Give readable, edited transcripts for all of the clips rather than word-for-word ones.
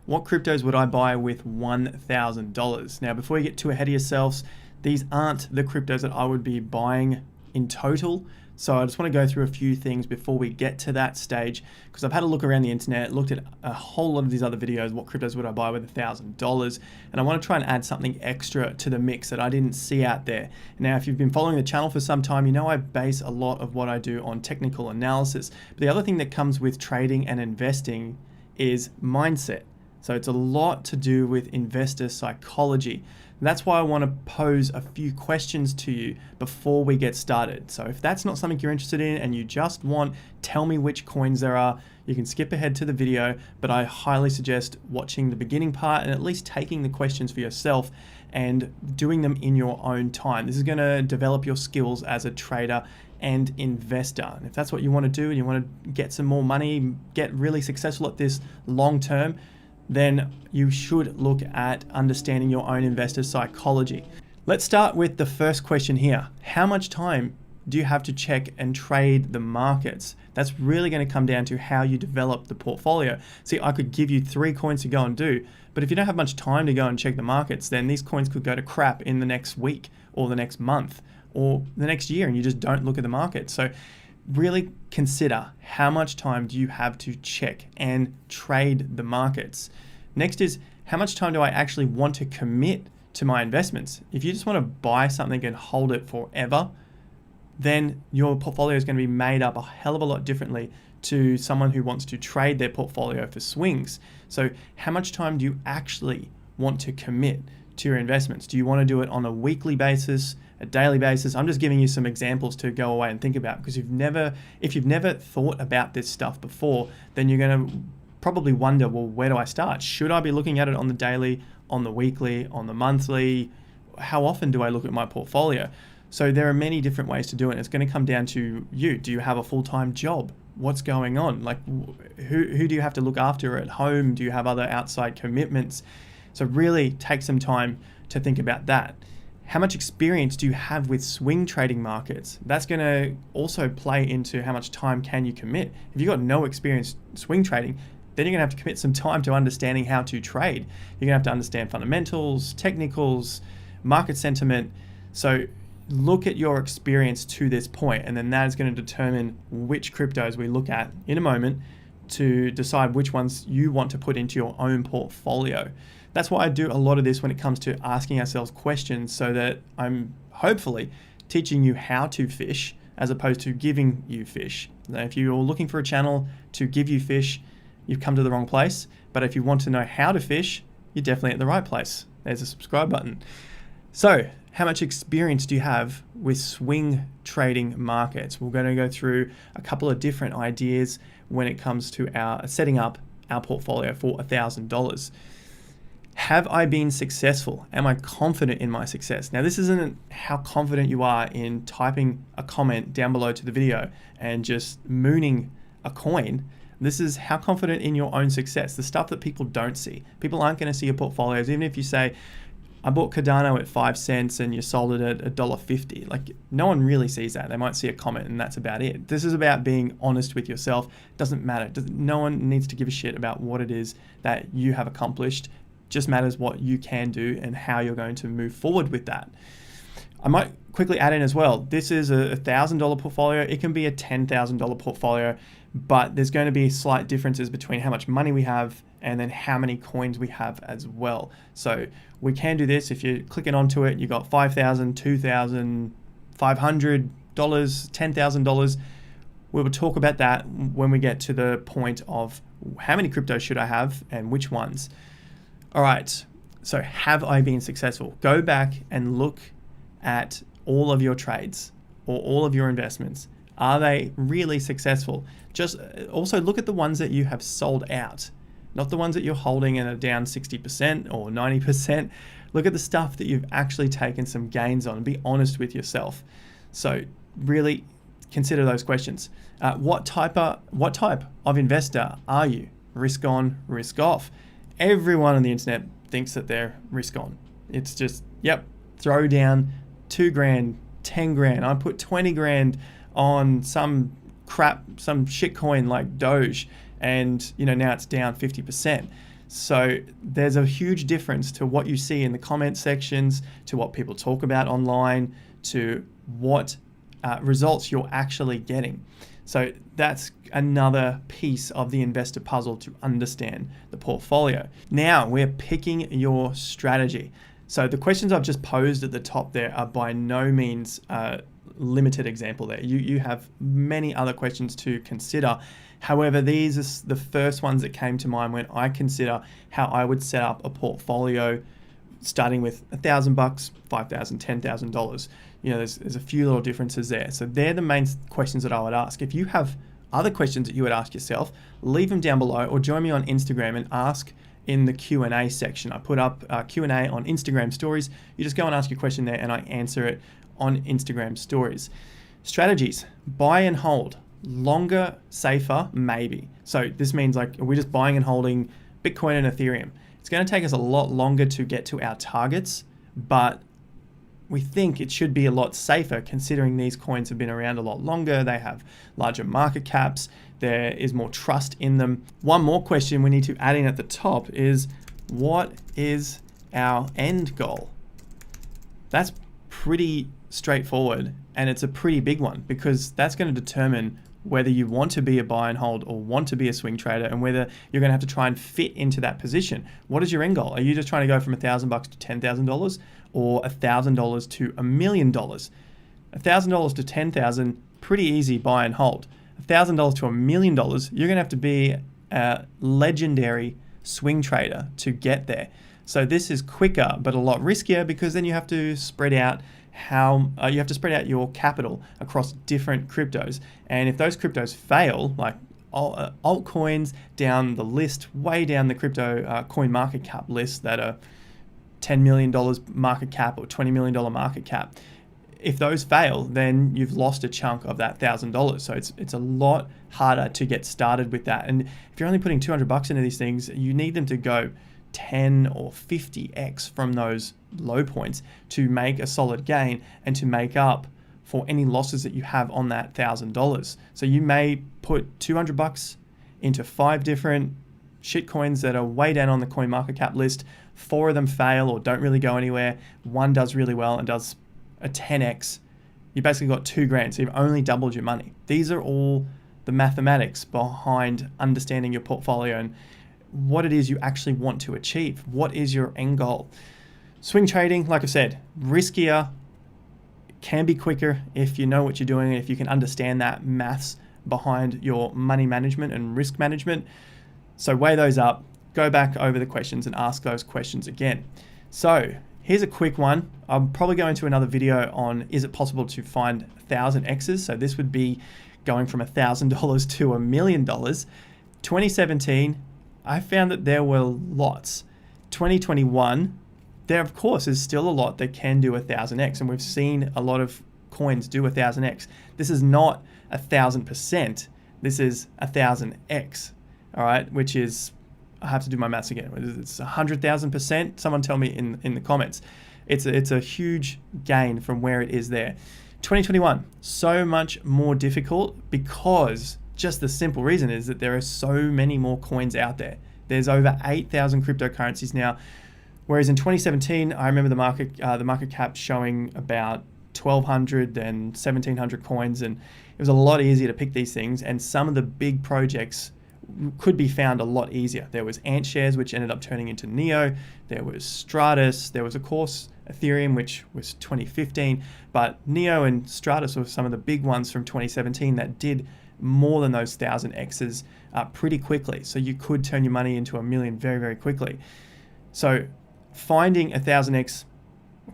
what cryptos would I buy with $1,000? Now, before you get too ahead of yourselves, these aren't the cryptos that I would be buying in total. So I just want to go through a few things before we get to that stage, because I've had a look around the internet, looked at a whole lot of these other videos, what cryptos would I buy with $1,000, and I want to try and add something extra to the mix that I didn't see out there. Now, if you've been following the channel for some time, you know I base a lot of what I do on technical analysis. But the other thing that comes with trading and investing is mindset. So it's a lot to do with investor psychology. That's why I want to pose a few questions to you before we get started. So if that's not something you're interested in and you just want, tell me which coins there are, you can skip ahead to the video, but I highly suggest watching the beginning part and at least taking the questions for yourself and doing them in your own time. This is going to develop your skills as a trader and investor. And if that's what you want to do and you want to get some more money, get really successful at this long term, then you should look at understanding your own investor psychology. Let's start with the first question here. How much time do you have to check and trade the markets? That's really going to come down to how you develop the portfolio. See, I could give you 3 coins to go and do, but if you don't have much time to go and check the markets, then these coins could go to crap in the next week or the next month or the next year, and you just don't look at the market. So really consider how much time do you have to check and trade the markets. Next is, how much time do I actually want to commit to my investments? If you just want to buy something and hold it forever, then your portfolio is going to be made up a hell of a lot differently to someone who wants to trade their portfolio for swings. So how much time do you actually want to commit to your investments? Do you want to do it on a weekly basis, a daily basis? I'm just giving you some examples to go away and think about, because if you've never thought about this stuff before, then you're going to probably wonder, well, where do I start? Should I be looking at it on the daily, on the weekly, on the monthly? How often do I look at my portfolio? So there are many different ways to do it. It's going to come down to you. Do you have a full-time job? What's going on? Like, who do you have to look after at home? Do you have other outside commitments? So really take some time to think about that. How much experience do you have with swing trading markets? That's going to also play into how much time can you commit. If you've got no experience swing trading, then you're going to have to commit some time to understanding how to trade. You're going to have to understand fundamentals, technicals, market sentiment. So look at your experience to this point, and then that is going to determine which cryptos we look at in a moment to decide which ones you want to put into your own portfolio. That's why I do a lot of this when it comes to asking ourselves questions, so that I'm hopefully teaching you how to fish as opposed to giving you fish. Now, if you're looking for a channel to give you fish, you've come to the wrong place. But if you want to know how to fish, you're definitely at the right place. There's a subscribe button. So how much experience do you have with swing trading markets? We're going to go through a couple of different ideas when it comes to our setting up our portfolio for $1,000. Have I been successful? Am I confident in my success? Now, this isn't how confident you are in typing a comment down below to the video and just mooning a coin. This is how confident in your own success, the stuff that people don't see. People aren't going to see your portfolios. Even if you say, I bought Cardano at 5 cents and you sold it at $1.50. Like, no one really sees that. They might see a comment and that's about it. This is about being honest with yourself. It doesn't matter. No one needs to give a shit about what it is that you have accomplished. It just matters what you can do and how you're going to move forward with that. I might quickly add in as well, this is a $1,000 portfolio. It can be a $10,000 portfolio, but there's going to be slight differences between how much money we have and then how many coins we have as well. So we can do this. If you're clicking onto it, you got $5,000, $2,000, $500, $10,000. We will talk about that when we get to the point of how many cryptos should I have and which ones. All right, so have I been successful? Go back and look at all of your trades or all of your investments. Are they really successful? Just also look at the ones that you have sold out, not the ones that you're holding and are down 60% or 90%. Look at the stuff that you've actually taken some gains on and be honest with yourself. So really consider those questions. What type of investor are you? Risk on, risk off. Everyone on the internet thinks that they're risk on. It's just, yep, throw down 2 grand, 10 grand. I put 20 grand on some crap, some shit coin like Doge, and now it's down 50%. So there's a huge difference to what you see in the comment sections, to what people talk about online, to what results you're actually getting. So that's another piece of the investor puzzle to understand the portfolio. Now we're picking your strategy. So the questions I've just posed at the top there are by no means limited example there. You have many other questions to consider. However, these are the first ones that came to mind when I consider how I would set up a portfolio starting with $1,000, $5,000, $10,000. There's a few little differences there. So they're the main questions that I would ask. If you have other questions that you would ask yourself, leave them down below or join me on Instagram and ask in the Q&A section. I put up Q&A on Instagram stories. You just go and ask your question there and I answer it on Instagram stories. Strategies: buy and hold. Longer, safer, maybe. So this means like, are we just buying and holding Bitcoin and Ethereum? It's going to take us a lot longer to get to our targets, but we think it should be a lot safer considering these coins have been around a lot longer. They have larger market caps. There is more trust in them. One more question we need to add in at the top is, what is our end goal? That's pretty straightforward, and it's a pretty big one because that's going to determine whether you want to be a buy and hold or want to be a swing trader, and whether you're going to have to try and fit into that position. What is your end goal? Are you just trying to go from $1,000 to $10,000, or $1,000 to $1 million? $1,000 to $10,000, pretty easy buy and hold. $1,000 to $1 million, you're going to have to be a legendary swing trader to get there. So this is quicker, but a lot riskier because then you have to spread out your capital across different cryptos. And if those cryptos fail, like altcoins down the list, way down the crypto coin market cap list that are $10 million market cap or $20 million market cap, if those fail, then you've lost a chunk of that $1,000. So it's a lot harder to get started with that. And if you're only putting $200 into these things, you need them to go 10 or 50x from those low points to make a solid gain and to make up for any losses that you have on that $1,000. So you may put $200 into 5 different shit coins that are way down on the coin market cap list. 4 of them fail or don't really go anywhere. 1 does really well and does a 10x. You basically got $2,000, so you've only doubled your money. These are all the mathematics behind understanding your portfolio and what it is you actually want to achieve. What is your end goal? Swing trading, like I said, riskier, can be quicker if you know what you're doing and if you can understand that maths behind your money management and risk management. So weigh those up, go back over the questions and ask those questions again. So here's a quick one. I'll probably go into another video on, is it possible to find 1,000 X's? So this would be going from $1,000 to $1 million. 2017, I found that there were lots. 2021, there of course is still a lot that can do 1,000x, and we've seen a lot of coins do 1,000x. This is not 1,000%. This is 1,000x. All right, which is, I have to do my maths again. It's 100,000%. Someone tell me in the comments. It's a huge gain from where it is there. 2021, so much more difficult because just the simple reason is that there are so many more coins out there. There's over 8,000 cryptocurrencies now, whereas in 2017, I remember the market cap showing about 1,200 and 1,700 coins, and it was a lot easier to pick these things. And some of the big projects could be found a lot easier. There was AntShares, which ended up turning into Neo. There was Stratus. There was, of course, Ethereum, which was 2015. But Neo and Stratus were some of the big ones from 2017 that did more than those 1,000 X's pretty quickly. So you could turn your money into $1 million very, very quickly. So finding 1,000x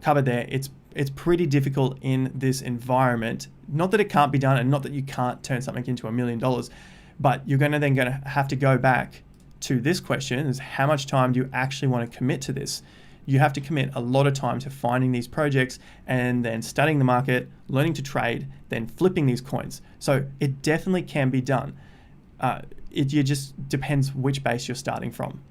covered there, it's pretty difficult in this environment. Not that it can't be done and not that you can't turn something into $1 million, but you're going to have to go back to this question, is how much time do you actually want to commit to this? You have to commit a lot of time to finding these projects and then studying the market, learning to trade, then flipping these coins. So it definitely can be done. It just depends which base you're starting from.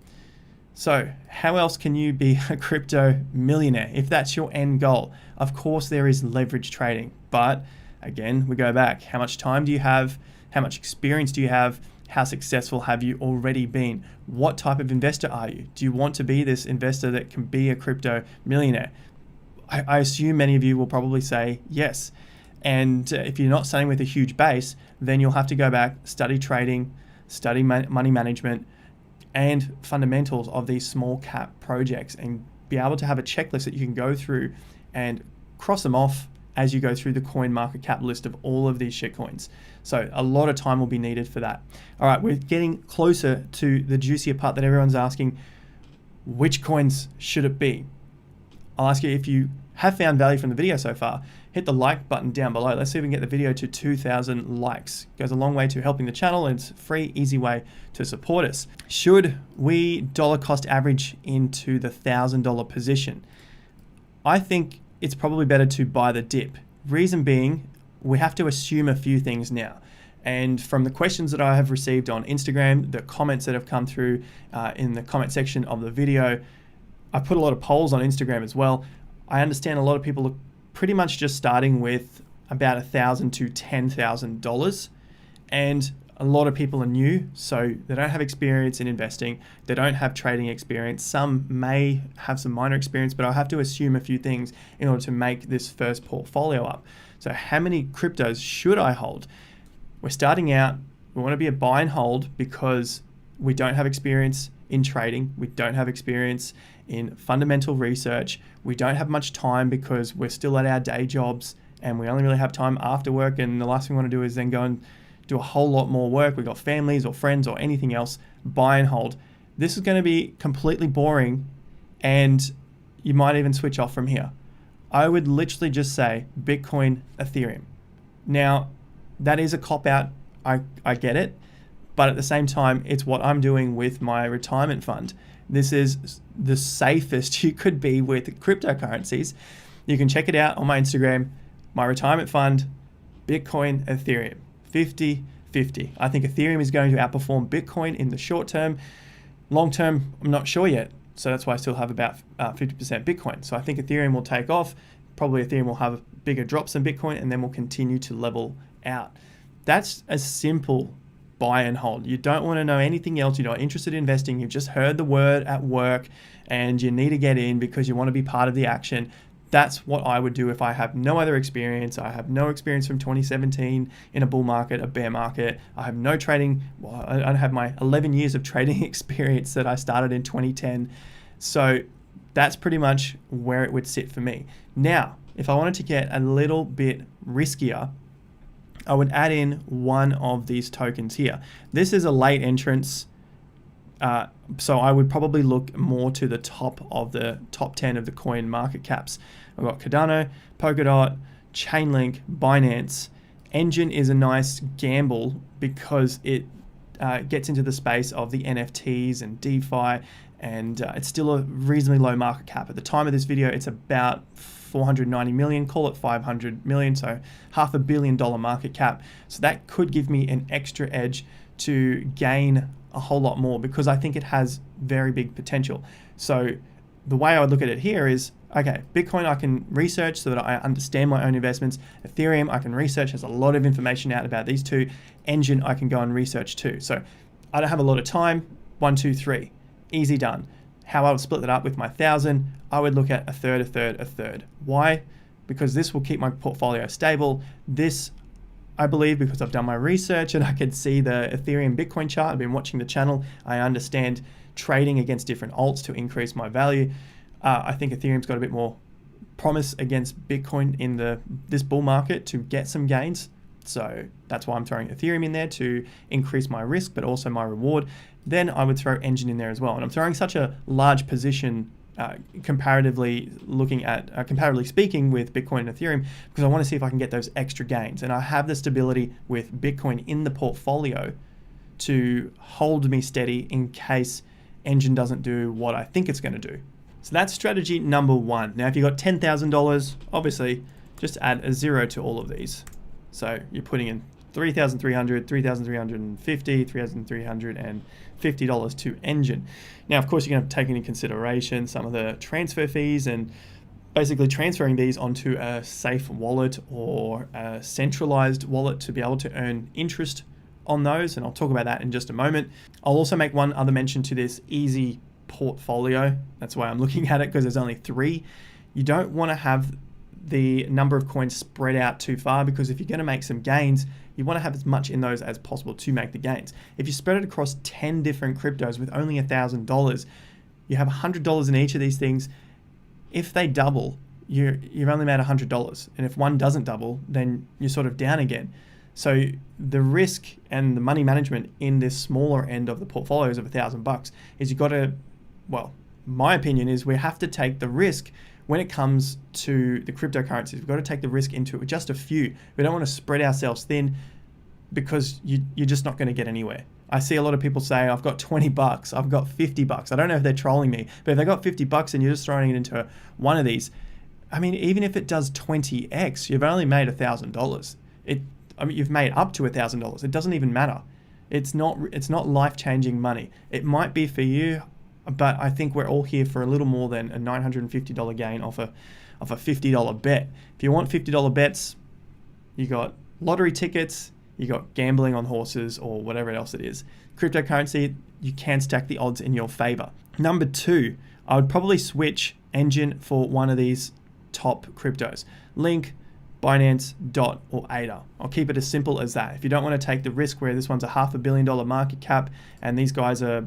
So how else can you be a crypto millionaire if that's your end goal? Of course, there is leverage trading, but again, we go back. How much time do you have? How much experience do you have? How successful have you already been? What type of investor are you? Do you want to be this investor that can be a crypto millionaire? I assume many of you will probably say yes. And if you're not starting with a huge base, then you'll have to go back, study trading, study money management, and fundamentals of these small cap projects, and be able to have a checklist that you can go through and cross them off as you go through the coin market cap list of all of these shitcoins. So a lot of time will be needed for that. All right, we're getting closer to the juicier part that everyone's asking. Which coins should it be? I'll ask you, if you have found value from the video so far, hit the like button down below. Let's see if we can get the video to 2,000 likes. It goes a long way to helping the channel, and it's a free, easy way to support us. Should we dollar cost average into the $1,000 position? I think it's probably better to buy the dip. Reason being, we have to assume a few things now. And from the questions that I have received on Instagram, the comments that have come through in the comment section of the video, I put a lot of polls on Instagram as well. I understand a lot of people are pretty much just starting with about $1,000 to $10,000, and a lot of people are new, so they don't have experience in investing. They don't have trading experience. Some may have some minor experience, but I'll have to assume a few things in order to make this first portfolio up. So how many cryptos should I hold? We're starting out, we want to be a buy and hold because we don't have experience in trading. We don't have experience in fundamental research. We don't have much time because we're still at our day jobs and we only really have time after work. And the last thing we want to do is then go and do a whole lot more work. We've got families or friends or anything else. Buy and hold. This is going to be completely boring, and you might even switch off from here. I would literally just say Bitcoin, Ethereum. Now, that is a cop-out. I get it. But at the same time, it's what I'm doing with my retirement fund. This is the safest you could be with cryptocurrencies. You can check it out on my Instagram. My retirement fund, Bitcoin, Ethereum, 50-50. I think Ethereum is going to outperform Bitcoin in the short term. Long term, I'm not sure yet. So that's why I still have about 50% Bitcoin. So I think Ethereum will take off. Probably Ethereum will have bigger drops than Bitcoin, and then we'll continue to level out. That's a simple buy and hold. You don't want to know anything else. You're not interested in investing. You've just heard the word at work and you need to get in because you want to be part of the action. That's what I would do if I have no other experience. I have no experience from 2017 in a bull market, a bear market. I have no trading. Well, I have my 11 years of trading experience that I started in 2010. So that's pretty much where it would sit for me. Now, if I wanted to get a little bit riskier, I would add in one of these tokens here. This is a late entrance, so I would probably look more to the top of the top 10 of the coin market caps. I've got Cardano, Polkadot, Chainlink, Binance. Enjin is a nice gamble because it gets into the space of the NFTs and DeFi, and it's still a reasonably low market cap. At the time of this video, it's about 490 million, call it 500 million, so $500 million market cap. So that could give me an extra edge to gain a whole lot more because I think it has very big potential. So the way I would look at it here is, okay, Bitcoin I can research so that I understand my own investments. Ethereum I can research, there's a lot of information out about these two. Enjin I can go and research too. So I don't have a lot of time. 1, 2, 3, easy done. How I would split that up with my 1,000, I would look at a third, a third, a third. Why? Because this will keep my portfolio stable. This, I believe, because I've done my research and I could see the Ethereum Bitcoin chart. I've been watching the channel. I understand trading against different alts to increase my value. I think Ethereum's got a bit more promise against Bitcoin in this bull market to get some gains. So that's why I'm throwing Ethereum in there to increase my risk, but also my reward. Then I would throw Enjin in there as well. And I'm throwing such a large position comparatively speaking with Bitcoin and Ethereum because I want to see if I can get those extra gains. And I have the stability with Bitcoin in the portfolio to hold me steady in case Enjin doesn't do what I think it's going to do. So that's strategy number one. Now, if you've got $10,000, obviously just add a 0 to all of these. So you're putting in $3,300, $3,350, $3,350 to Enjin. Now, of course, you're going to take into consideration some of the transfer fees and basically transferring these onto a safe wallet or a centralized wallet to be able to earn interest on those, and I'll talk about that in just a moment. I'll also make one other mention to this easy portfolio. That's why I'm looking at it, because there's only 3. You don't want to have the number of coins spread out too far, because if you're going to make some gains, you want to have as much in those as possible to make the gains. If you spread it across 10 different cryptos with only $1,000, you have $100 in each of these things. If they double, you've only made $100, and if one doesn't double, then you're sort of down again. So the risk and the money management in this smaller end of the portfolios of $1,000 is you've got to, well, my opinion is we have to take the risk when it comes to the cryptocurrencies. We've got to take the risk into it with just a few. We don't want to spread ourselves thin, because you're just not going to get anywhere. I see a lot of people say, I've got $20, I've got $50. I don't know if they're trolling me, but if they got $50 and you're just throwing it into one of these, I mean, even if it does 20x, you've only made $1,000. You've made up to $1,000. It doesn't even matter. It's not life-changing money. It might be for you, but I think we're all here for a little more than a $950 gain off a $50 bet. If you want $50 bets, you got lottery tickets, you got gambling on horses, or whatever else it is. Cryptocurrency, you can stack the odds in your favor. Number 2, I would probably switch Enjin for one of these top cryptos. Link, Binance, DOT, or ADA. I'll keep it as simple as that. If you don't want to take the risk where this one's a $500 million market cap and these guys are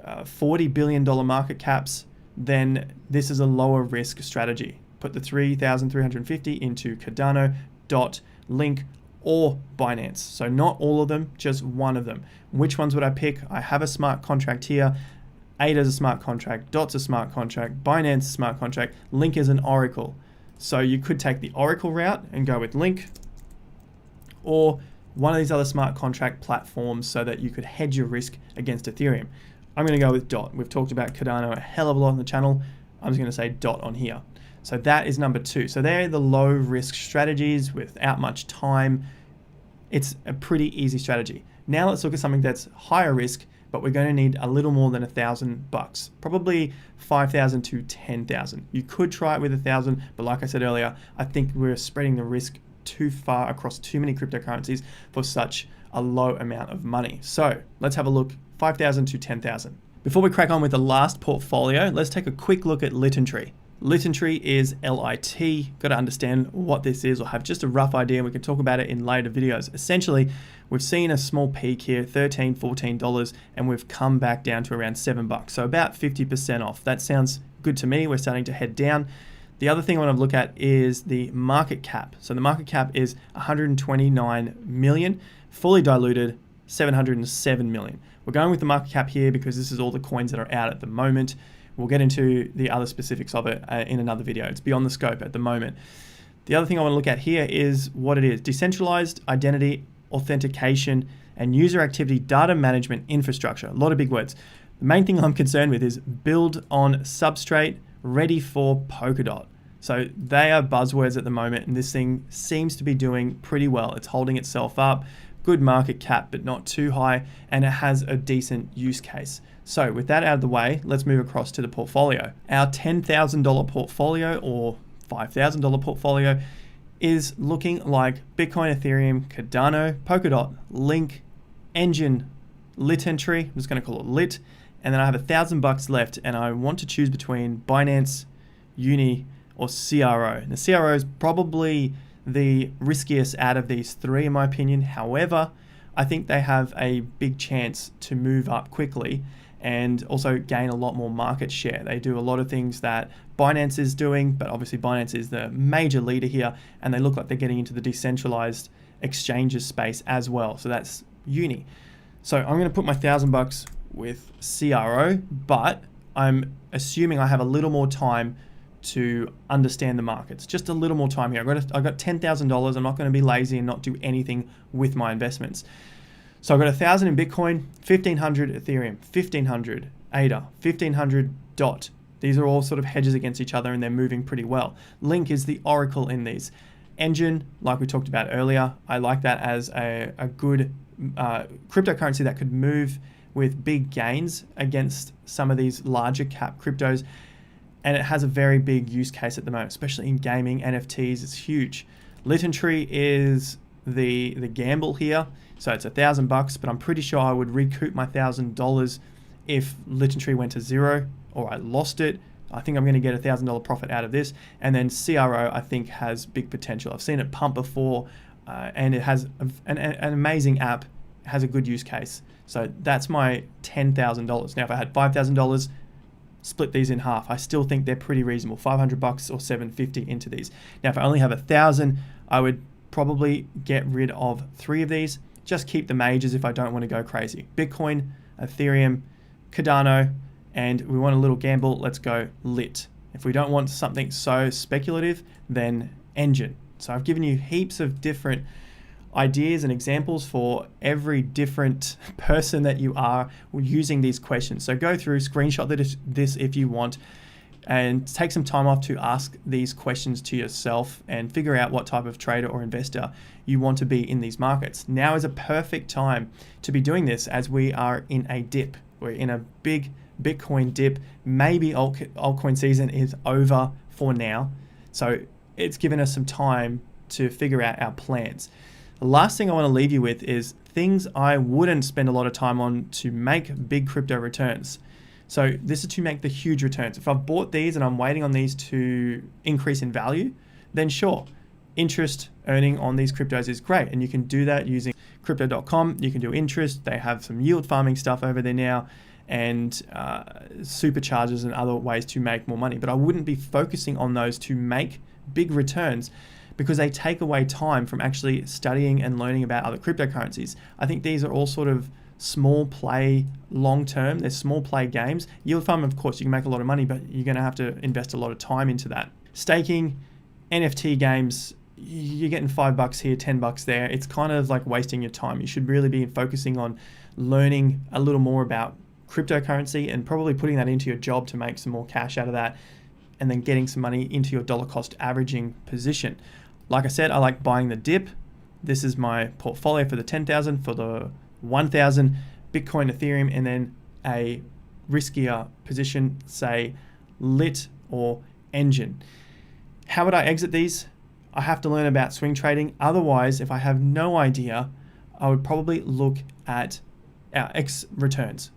$40 billion market caps, then this is a lower risk strategy. Put the 3,350 into Cardano, DOT, Link, or Binance. So not all of them, just one of them. Which ones would I pick? I have a smart contract here. ADA is a smart contract, DOT's a smart contract, Binance is a smart contract, Link is an Oracle. So you could take the Oracle route and go with Link, or one of these other smart contract platforms so that you could hedge your risk against Ethereum. I'm going to go with DOT. We've talked about Cardano a hell of a lot on the channel. I'm just going to say DOT on here. So that is number 2. So they're the low risk strategies without much time. It's a pretty easy strategy. Now let's look at something that's higher risk, but we're going to need a little more than $1,000, probably 5,000 to 10,000. You could try it with 1,000, but like I said earlier, I think we're spreading the risk too far across too many cryptocurrencies for such a low amount of money. So let's have a look, 5,000 to 10,000. Before we crack on with the last portfolio, let's take a quick look at LitEntry. LitEntry is LIT. Got to understand what this is, or have just a rough idea, and we can talk about it in later videos. Essentially, we've seen a small peak here, $13, $14, and we've come back down to around $7. So about 50% off. That sounds good to me. We're starting to head down. The other thing I want to look at is the market cap. So the market cap is 129 million, fully diluted 707 million. We're going with the market cap here because this is all the coins that are out at the moment. We'll get into the other specifics of it in another video. It's beyond the scope at the moment. The other thing I want to look at here is what it is. Decentralized identity authentication and user activity data management infrastructure. A lot of big words. The main thing I'm concerned with is build on substrate ready for Polkadot. So they are buzzwords at the moment, and this thing seems to be doing pretty well. It's holding itself up, good market cap, but not too high, and it has a decent use case. So with that out of the way, let's move across to the portfolio. Our $10,000 portfolio or $5,000 portfolio is looking like Bitcoin, Ethereum, Cardano, Polkadot, Link, Enjin, LitEntry. I'm just going to call it Lit. And then I have $1,000 left, and I want to choose between Binance, Uni, or CRO. Now, CRO is probably the riskiest out of these 3 in my opinion. However, I think they have a big chance to move up quickly and also gain a lot more market share. They do a lot of things that Binance is doing, but obviously Binance is the major leader here, and they look like they're getting into the decentralized exchanges space as well. So that's Uni. So I'm going to put my $1,000 with CRO, but I'm assuming I have a little more time to understand the markets. Just a little more time here. I've got $10,000. I'm not going to be lazy and not do anything with my investments. So I've got 1,000 in Bitcoin, 1,500 Ethereum, 1,500 ADA, 1,500 DOT. These are all sort of hedges against each other, and they're moving pretty well. Link is the Oracle in these. Enjin, like we talked about earlier, I like that as a good cryptocurrency that could move with big gains against some of these larger cap cryptos. And it has a very big use case at the moment, especially in gaming. NFTs is huge. LitEntry is the gamble here. So it's $1,000, but I'm pretty sure I would recoup my $1,000 if Litecoin went to zero or I lost it. I think I'm going to get $1,000 profit out of this. And then CRO, I think, has big potential. I've seen it pump before, and it has an amazing app. It has a good use case. So that's my $10,000. Now, if I had $5,000, split these in half. I still think they're pretty reasonable. $500 or $750 into these. Now, if I only have 1,000, I would probably get rid of 3 of these. Just keep the majors if I don't want to go crazy. Bitcoin, Ethereum, Cardano, and we want a little gamble. Let's go Lit. If we don't want something so speculative, then Engine. So I've given you heaps of different ideas and examples for every different person that you are using these questions. So go through, screenshot this if you want, and take some time off to ask these questions to yourself and figure out what type of trader or investor you want to be in these markets. Now is a perfect time to be doing this as we are in a dip. We're in a big Bitcoin dip. Maybe altcoin season is over for now. So it's given us some time to figure out our plans. The last thing I want to leave you with is things I wouldn't spend a lot of time on to make big crypto returns. So this is to make the huge returns. If I've bought these and I'm waiting on these to increase in value, then sure, interest earning on these cryptos is great. And you can do that using crypto.com. You can do interest. They have some yield farming stuff over there now, and supercharges and other ways to make more money. But I wouldn't be focusing on those to make big returns because they take away time from actually studying and learning about other cryptocurrencies. I think these are all sort of small play long term. They're small play games. Yield farm, of course, you can make a lot of money, but you're going to have to invest a lot of time into that. Staking, NFT games, you're getting $5 here, $10 there. It's kind of like wasting your time. You should really be focusing on learning a little more about cryptocurrency and probably putting that into your job to make some more cash out of that, and then getting some money into your dollar cost averaging position. Like I said, I like buying the dip. This is my portfolio for the 10,000, for the 1,000, Bitcoin, Ethereum, and then a riskier position, say Lit or Engine. How would I exit these? I have to learn about swing trading. Otherwise, if I have no idea, I would probably look at our X returns.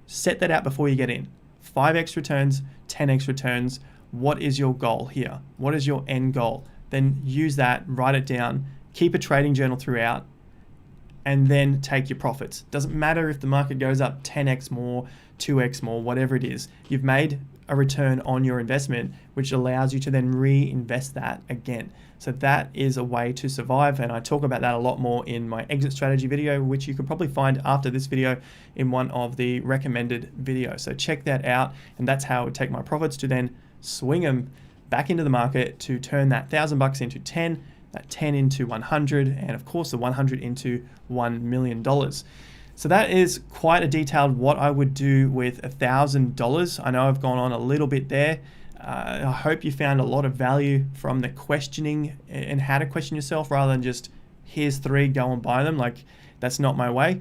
Set that out before you get in. 5x returns, 10x returns. What is your goal here? What is your end goal? Then use that, write it down, keep a trading journal throughout, and then take your profits. Doesn't matter if the market goes up 10x more, 2x more, whatever it is. You've made a return on your investment, which allows you to then reinvest that again. So that is a way to survive, and I talk about that a lot more in my exit strategy video, which you can probably find after this video in one of the recommended videos. So check that out, and that's how I would take my profits to then swing them back into the market to turn that $1,000 into 10, that 10 into 100, and of course the 100 into $1 million. So that is quite a detailed what I would do with $1,000. I know I've gone on a little bit there. I hope you found a lot of value from the questioning and how to question yourself rather than just here's 3, go and buy them. Like, that's not my way.